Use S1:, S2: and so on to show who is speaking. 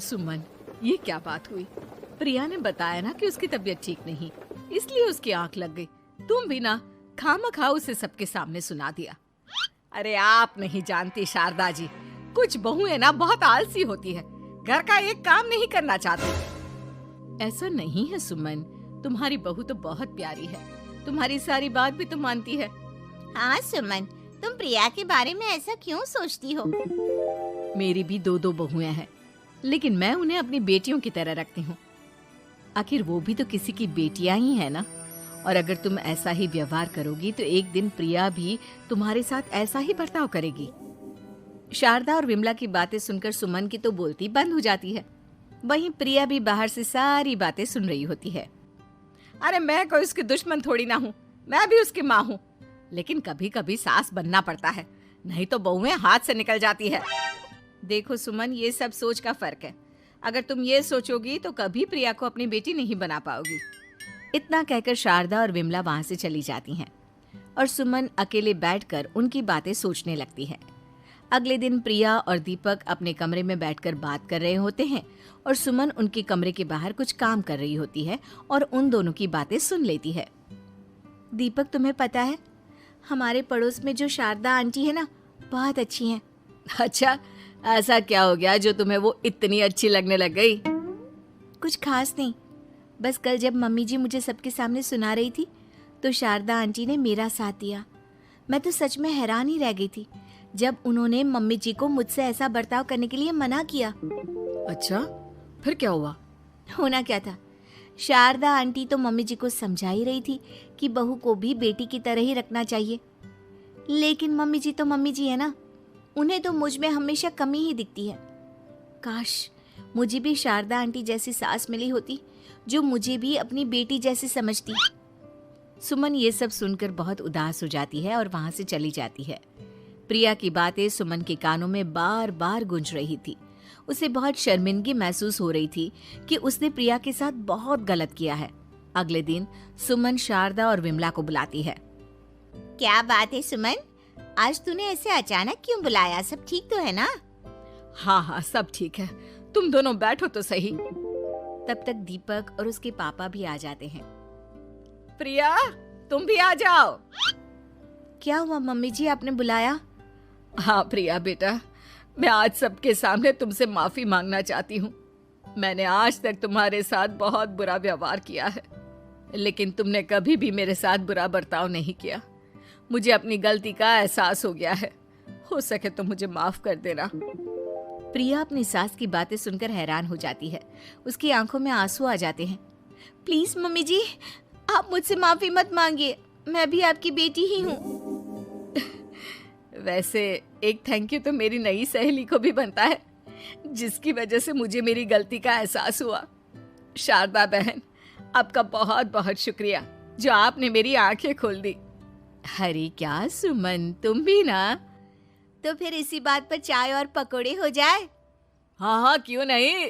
S1: सुमन, ये क्या बात हुई? प्रिया ने बताया ना कि उसकी तबीयत ठीक नहीं, इसलिए उसकी आंख लग गई। तुम भी ना खामखा उसे सबके सामने सुना दिया। अरे आप नहीं जानती शारदा जी, कुछ बहुएं ना बहुत आलसी होती है, घर का एक काम नहीं करना चाहती। ऐसा नहीं है सुमन, तुम्हारी बहू तो बहुत प्यारी है, तुम्हारी सारी बात भी तो मानती है।
S2: हाँ सुमन, तुम प्रिया के बारे में ऐसा क्यों सोचती हो?
S1: मेरी भी दो दो बहुएं हैं, लेकिन मैं उन्हें अपनी बेटियों की तरह रखती हूँ। आखिर वो भी तो किसी की बेटियां ही है ना। और अगर तुम ऐसा ही व्यवहार करोगी तो एक दिन प्रिया भी तुम्हारे साथ ऐसा ही बर्ताव करेगी। शारदा और विमला की बातें सुनकर सुमन की तो बोलती बंद हो जाती है। वहीं प्रिया भी बाहर से सारी बातें सुन रही होती है। अरे मैं कोई उसकी दुश्मन थोड़ी ना हूँ, मैं भी उसकी माँ हूँ, लेकिन कभी कभी सास बनना पड़ता है, नहीं तो बहुएं हाथ से निकल जाती है। देखो सुमन, ये सब सोच का फर्क है। अगर तुम ये सोचोगी तो कभी प्रिया को अपनी बेटी नहीं बना पाओगी। इतना कहकर शारदा और विमला वहां से चली जाती हैं और सुमन अकेले बैठकर उनकी बातें सोचने लगती है। अगले दिन प्रिया और दीपक अपने कमरे में बैठकर बात कर रहे होते हैं और सुमन उनके कमरे के बाहर कुछ काम कर रही होती है और उन दोनों की बातें सुन लेती है। दीपक, तुम्हें पता है हमारे पड़ोस में जो शारदा आंटी है ना, बहुत अच्छी हैं। अच्छा, ऐसा क्या हो गया जो तुम्हें वो इतनी अच्छी लगने लग गई? कुछ खास नहीं, बस कल जब मम्मी जी मुझे सबके सामने सुना रही थी तो शारदा आंटी ने मेरा साथ दिया। मैं तो सच में हैरान ही रह गई थी जब उन्होंने मम्मी जी को मुझसे ऐसा बर्ताव करने के लिए मना किया। अच्छा, फिर क्या हुआ? होना क्या था, शारदा आंटी तो मम्मी जी को समझा ही रही थी कि बहू को भी बेटी की तरह ही रखना चाहिए, लेकिन मम्मी जी तो मम्मी जी है ना, उन्हें तो मुझ में हमेशा कमी ही दिखती है। काश मुझे भी शारदा आंटी जैसी सास मिली होती जो मुझे भी अपनी बेटी जैसी समझती। सुमन ये सब सुनकर बहुत उदास हो जाती है और वहां से चली जाती है। प्रिया की बातें सुमन के कानों में बार बार गूंज रही थी। उसे बहुत शर्मिंदगी महसूस हो रही थी कि उसने प्रिया के साथ बहुत गलत किया है। अगले दिन सुमन शारदा और विमला को बुलाती है।
S2: क्या बात है सुमन, आज तूने ऐसे अचानक क्यों बुलाया? सब ठीक तो है ना?
S1: हाँ हाँ, सब ठीक है, तुम दोनों बैठो तो सही। तब तक दीपक और उसके पापा भी आ जाते हैं। प्रिया, तुम भी आ जाओ। क्या हुआ मम्मी जी, आपने बुलाया? हाँ प्रिया बेटा, मैं आज सबके सामने तुमसे माफी मांगना चाहती हूँ। मैंने आज तक तुम्हारे साथ बहुत बुरा व्यवहार किया है, लेकिन तुमने कभी भी मेरे साथ बुरा बर्ताव नहीं किया। मुझे अपनी गलती का एहसास हो गया है, हो सके तो मुझे माफ कर देना। प्रिया अपनी सास की बातें सुनकर हैरान हो जाती है, उसकी आंखों में आंसू आ जाते हैं। प्लीज मम्मी जी, आप मुझसे माफी मत मांगिए, मैं भी आपकी बेटी ही हूँ। वैसे एक थैंक यू तो मेरी नई सहेली को भी बनता है, जिसकी वजह से मुझे मेरी गलती का एहसास हुआ। शारदा बहन, आपका बहुत बहुत शुक्रिया जो आपने मेरी आंखें खोल दी। अरे क्या सुमन, तुम भी ना। तो फिर इसी बात पर चाय और पकोड़े हो जाए? हाँ हाँ, क्यों नहीं।